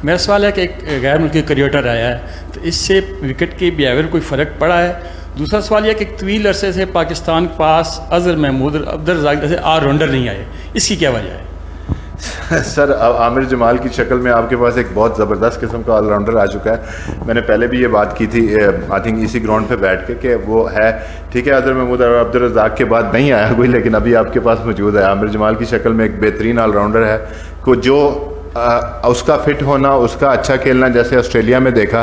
मेरा सवाल है कि एक गैर मुल्की क्रिकेटर आया है, तो इससे विकेट की बिहेवियर कोई फ़र्क पड़ा है? दूसरा सवाल यह कि एक तवील अरसे से पाकिस्तान के पास अजहर महमूद और अब्दुल रज़ाक जैसे ऑलराउंडर नहीं आए, इसकी क्या वजह है? सर, आमिर जमाल की शक्ल में आपके पास एक बहुत ज़बरदस्त किस्म का ऑलराउंडर आ चुका है। मैंने पहले भी ये बात की थी आई थिंक इसी ग्राउंड पे बैठ के कि वो है, ठीक है, अजहर महमूद और अब्दुल रज़ाक के बाद नहीं आया कोई, लेकिन अभी आपके पास मौजूद है। आमिर जमाल की शक्ल में एक बेहतरीन ऑलराउंडर है को जो उसका फिट होना, उसका अच्छा खेलना, जैसे ऑस्ट्रेलिया में देखा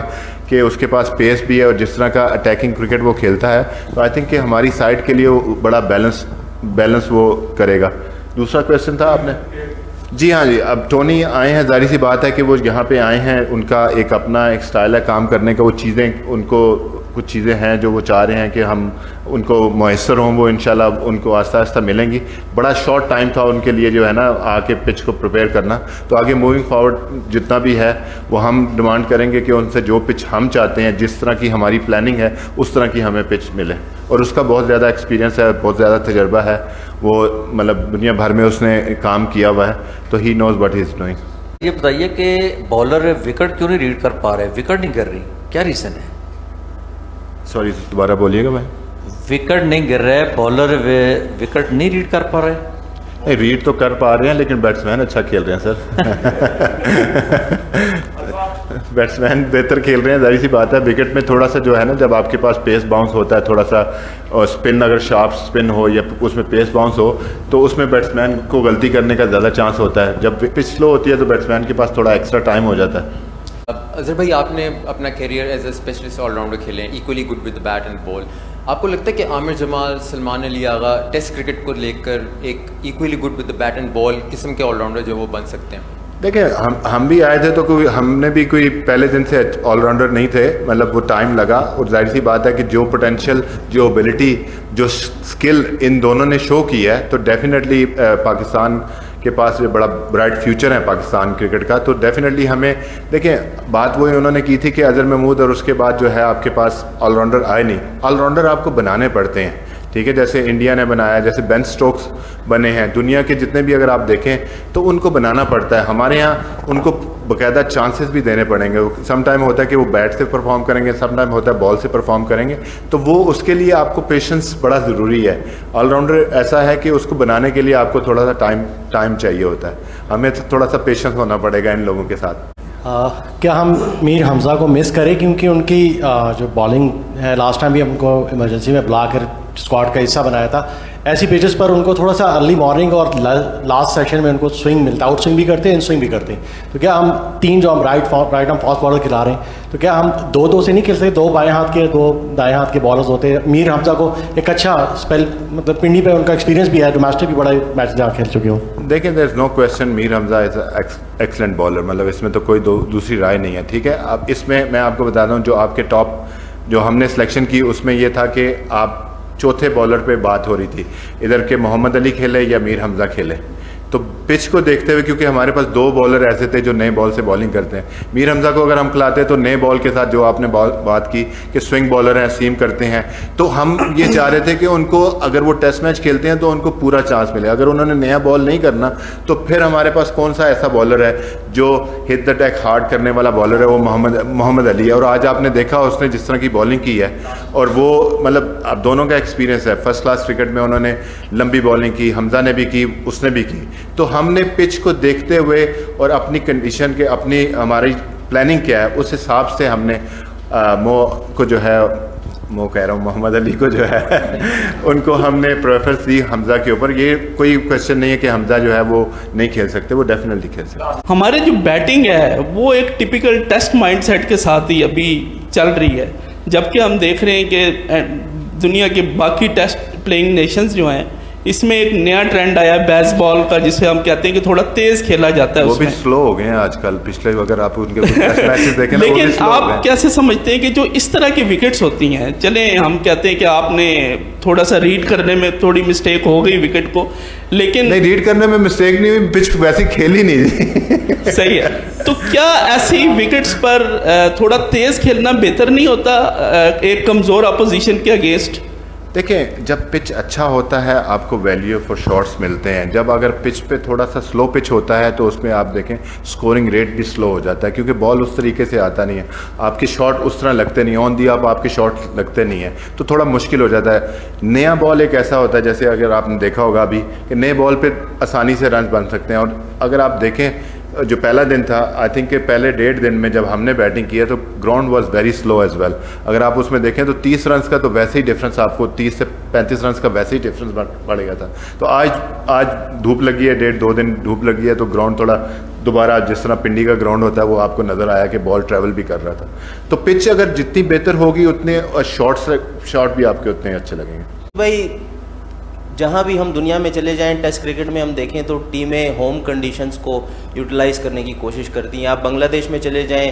कि उसके पास पेस भी है और जिस तरह का अटैकिंग क्रिकेट वो खेलता है, तो आई थिंक कि हमारी साइड के लिए वो बड़ा बैलेंस वो करेगा। दूसरा क्वेश्चन था आपने? जी हाँ जी, अब टोनी आए हैं, जाहिर सी बात है कि वो यहाँ पे आए हैं, उनका एक अपना एक स्टाइल है काम करने का, वो चीज़ें उनको कुछ चीज़ें हैं जो वो चाह रहे हैं कि हम उनको मैसर हों, वो इंशाल्लाह उनको आस्ता आस्ता मिलेंगी। बड़ा शॉर्ट टाइम था उनके लिए जो है ना आके पिच को प्रिपेयर करना, तो आगे मूविंग फॉरवर्ड जितना भी है वो हम डिमांड करेंगे कि उनसे जो पिच हम चाहते हैं, जिस तरह की हमारी प्लानिंग है उस तरह की हमें पिच मिले। और उसका बहुत ज़्यादा एक्सपीरियंस है, बहुत ज़्यादा तजर्बा है, वो मतलब दुनिया भर में उसने काम किया हुआ है, तो he knows what he is doing. ये बताइए कि बॉलर विकेट क्यों नहीं रीड कर पा रहे, विकेट नहीं कर रही, क्या रीज़न है? सॉरी, दोबारा बोलिएगा भाई। विकेट नहीं गिर रहे, बॉलर विकेट नहीं रीड कर पा रहे। नहीं, रीड तो कर पा रहे हैं लेकिन बैट्समैन अच्छा खेल रहे हैं सर। बैट्समैन बेहतर खेल रहे हैं, जाहिर सी बात है। विकेट में थोड़ा सा जो है ना, जब आपके पास पेस बाउंस होता है थोड़ा सा, और स्पिन अगर शार्प स्पिन हो या उसमें पेस बाउंस हो, तो उसमें बैट्समैन को गलती करने का ज़्यादा चांस होता है। जब पिच स्लो होती है तो बैट्समैन के पास थोड़ा एक्स्ट्रा टाइम हो जाता है। अजहर भाई, आपने अपना career as a specialist all-rounder खेले हैं, equally good with the bat and ball. आपको लगता है कि आमिर जमाल, सलमान अली आगा टेस्ट क्रिकेट को लेकर एक equally good with the bat and ball किस्म के ऑलराउंडर जो वो बन सकते हैं? देखिए, हम भी आए थे तो हमने भी कोई पहले दिन से ऑलराउंडर नहीं थे, मतलब वो टाइम लगा। और जाहिर सी बात है कि जो पोटेंशियल, जो एबिलिटी, जो स्किल इन दोनों ने शो की है, तो डेफिनेटली पाकिस्तान के पास ये बड़ा ब्राइट फ्यूचर है पाकिस्तान क्रिकेट का। तो डेफिनेटली हमें, देखें, बात वही उन्होंने की थी कि अजहर महमूद और उसके बाद जो है आपके पास ऑलराउंडर आए नहीं। ऑलराउंडर आपको बनाने पड़ते हैं, ठीक है, जैसे इंडिया ने बनाया, जैसे बेन स्टोक्स बने हैं, दुनिया के जितने भी अगर आप देखें तो उनको बनाना पड़ता है। हमारे यहाँ उनको बाकायदा चांसेस भी देने पड़ेंगे। सम टाइम होता है कि वो बैट से परफॉर्म करेंगे, सम टाइम होता है बॉल से परफॉर्म करेंगे, तो वो उसके लिए आपको पेशेंस बड़ा ज़रूरी है। ऑलराउंडर ऐसा है कि उसको बनाने के लिए आपको थोड़ा सा टाइम चाहिए होता है। हमें थोड़ा सा पेशेंस होना पड़ेगा इन लोगों के साथ। क्या हम मीर हमज़ा को मिस करें, क्योंकि उनकी जो बॉलिंग है, लास्ट टाइम भी हमको इमरजेंसी में बुलाकर स्क्वाड का हिस्सा बनाया था। ऐसी पिचेस पर उनको थोड़ा सा अर्ली मॉर्निंग और लास्ट सेक्शन में उनको स्विंग मिलता है, आउट स्विंग भी करते हैं, इन स्विंग भी करते हैं। तो क्या हम तीन जो हम राइट हम फास्ट बॉलर खिला रहे हैं, तो क्या हम दो से नहीं खेल सकते? 2 बाएं हाथ के 2 दाएं हाथ के बॉलर्स होते हैं। मीर हमज़ा को एक अच्छा स्पेल, मतलब पिंडी पे उनका एक्सपीरियंस भी है, डोमेस्टिक भी बड़ा मैच जहाँ खेल चुके हो। देखिए, there is no question, Mir Hamza is excellent bowler, मतलब इसमें तो कोई दूसरी राय नहीं है, ठीक है। अब इसमें मैं आपको बता दूँ, जो आपके टॉप जो हमने सिलेक्शन की उसमें ये था कि आप चौथे बॉलर पे बात हो रही थी, इधर के मोहम्मद अली खेले या मीर हमज़ा खेले। तो पिच को देखते हुए, क्योंकि हमारे पास 2 बॉलर ऐसे थे जो नए बॉल से बॉलिंग करते हैं, मीर हमज़ा को अगर हम खिलाते तो नए बॉल के साथ, जो आपने बात की कि स्विंग बॉलर हैं, सीम करते हैं, तो हम ये चाह रहे थे कि उनको, अगर वो टेस्ट मैच खेलते हैं तो उनको पूरा चांस मिले। अगर उन्होंने नया बॉल नहीं करना तो फिर हमारे पास कौन सा ऐसा बॉलर है जो हिट द टैक हार्ड करने वाला बॉलर है? वो मोहम्मद अली है। और आज आपने देखा उसने जिस तरह की बॉलिंग की है, और वो मतलब अब दोनों का एक्सपीरियंस है, फर्स्ट क्लास क्रिकेट में उन्होंने लंबी बॉलिंग की, हमज़ा ने भी की, उसने भी की। तो हमने पिच को देखते हुए और अपनी कंडीशन के, अपनी हमारी प्लानिंग क्या है, उस हिसाब से हमने मोहम्मद अली को जो है उनको हमने प्रेफरेंस दी हमज़ा के ऊपर। ये कोई क्वेश्चन नहीं है कि हमज़ा जो है वो नहीं खेल सकते, वो डेफिनेटली खेल सकते। हमारे जो बैटिंग है वो एक टिपिकल टेस्ट माइंडसेट के साथ ही अभी चल रही है, जबकि हम देख रहे हैं कि दुनिया के बाकी टेस्ट प्लेइंग नेशंस जो हैं, इसमें एक नया ट्रेंड आया है बेसबॉल का, जिसे हम कहते हैं कि थोड़ा तेज खेला जाता है। वो भी स्लो हो गए हैं आजकल, पिछले अगर आप उनके मैचेस देखें ना, लेकिन आप कैसे समझते हैं कि जो इस तरह की विकेट्स होती हैं, चले हम कहते हैं कि आपने थोड़ा सा रीड करने में थोड़ी मिस्टेक हो गई विकेट को, लेकिन नहीं, रीड करने में मिस्टेक नहीं हुई, पिच वैसे खेली नहीं। सही है। तो क्या ऐसी विकेट्स पर थोड़ा तेज खेलना बेहतर नहीं होता एक कमजोर अपोजिशन के अगेंस्ट? देखें, जब पिच अच्छा होता है आपको वैल्यू फॉर शॉट्स मिलते हैं। जब अगर पिच पे थोड़ा सा स्लो पिच होता है तो उसमें आप देखें स्कोरिंग रेट भी स्लो हो जाता है, क्योंकि बॉल उस तरीके से आता नहीं है, आपके शॉट उस तरह लगते नहीं, ऑन दी आप आपके शॉट लगते नहीं है, तो थोड़ा मुश्किल हो जाता है। नया बॉल एक ऐसा होता है, जैसे अगर आपने देखा होगा अभी कि नए बॉल पर आसानी से रन बन सकते हैं। और अगर आप देखें जो पहला दिन था, आई थिंक के पहले 1.5 दिन में जब हमने बैटिंग किया तो ground was very slow as well. अगर आप उसमें देखें तो 30 रन का तो वैसे ही डिफरेंस, आपको 30 से 35 रन का वैसे ही डिफरेंस बढ़ गया था। तो आज धूप लगी है, 1.5-2 दिन धूप लगी है, तो ग्राउंड थोड़ा दोबारा जिस तरह पिंडी का ग्राउंड होता है वो आपको नज़र आया कि बॉल ट्रैवल भी कर रहा था। तो पिच अगर जितनी बेहतर होगी उतने शॉट भी आपके उतने अच्छे लगेंगे। भाई जहाँ भी हम दुनिया में चले जाएं, टेस्ट क्रिकेट में हम देखें तो टीमें होम कंडीशंस को यूटिलाइज़ करने की कोशिश करती हैं। आप बांग्लादेश में चले जाएं,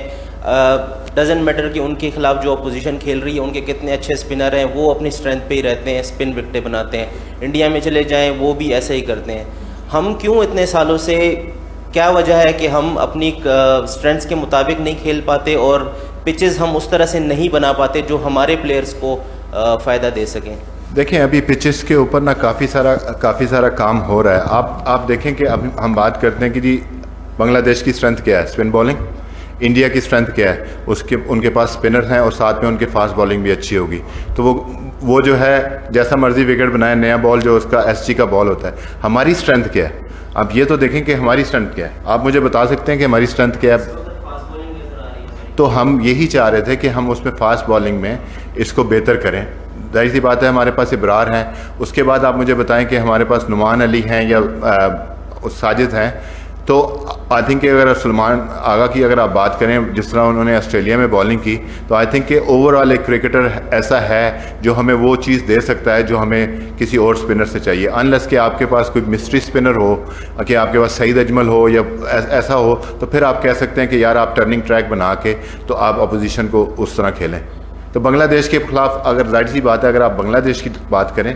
डजंट मैटर कि उनके खिलाफ जो अपोजिशन खेल रही है उनके कितने अच्छे स्पिनर हैं, वो अपनी स्ट्रेंथ पे ही रहते हैं, स्पिन विकेटें बनाते हैं। इंडिया में चले जाएं वो भी ऐसे ही करते हैं। हम क्यों इतने सालों से, क्या वजह है कि हम अपनी स्ट्रेंथ्स के मुताबिक नहीं खेल पाते और पिचेस हम उस तरह से नहीं बना पाते जो हमारे प्लेयर्स को फ़ायदा दे सकें? देखें, अभी पिचेस के ऊपर ना काफ़ी सारा काम हो रहा है। आप देखें कि अभी हम बात करते हैं कि जी बांग्लादेश की स्ट्रेंथ क्या है, स्पिन बॉलिंग। इंडिया की स्ट्रेंथ क्या है, उनके पास स्पिनर हैं और साथ में उनके फास्ट बॉलिंग भी अच्छी होगी। तो वो जो है जैसा मर्जी विकेट बनाए, नया बॉल जो उसका SG का बॉल होता है। हमारी स्ट्रेंथ क्या है, आप ये तो देखें कि हमारी स्ट्रेंथ क्या है। आप मुझे बता सकते हैं कि हमारी स्ट्रेंथ क्या है? तो हम यही चाह रहे थे कि हम उसमें फास्ट बॉलिंग में इसको बेहतर करें। जाहिर सी बात है हमारे पास इब्रार हैं, उसके बाद आप मुझे बताएं कि हमारे पास नुमान अली हैं या साजिद हैं। तो आई थिंक कि अगर सलमान आगा की अगर आप बात करें, जिस तरह उन्होंने ऑस्ट्रेलिया में बॉलिंग की, तो आई थिंक कि ओवरऑल एक क्रिकेटर ऐसा है जो हमें वो चीज़ दे सकता है जो हमें किसी और स्पिनर से चाहिए। अनलेस कि आपके पास कोई मिस्ट्री स्पिनर हो, कि आपके पास सईद अजमल हो या ऐसा हो, तो फिर आप कह सकते हैं कि यार आप टर्निंग ट्रैक बना के तो आप अपोजिशन को उस तरह खेलें। तो बांग्लादेश के खिलाफ अगर जाहिर सी बात है, अगर आप बांग्लादेश की बात करें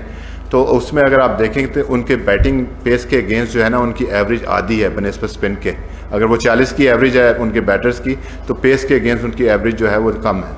तो उसमें अगर आप देखें तो उनके बैटिंग पेस के अगेंस्ट जो है ना, उनकी एवरेज आधी है बनिस्बत स्पिन के। अगर वो 40 की एवरेज है उनके बैटर्स की, तो पेस के अगेंस्ट उनकी एवरेज जो है वो कम है।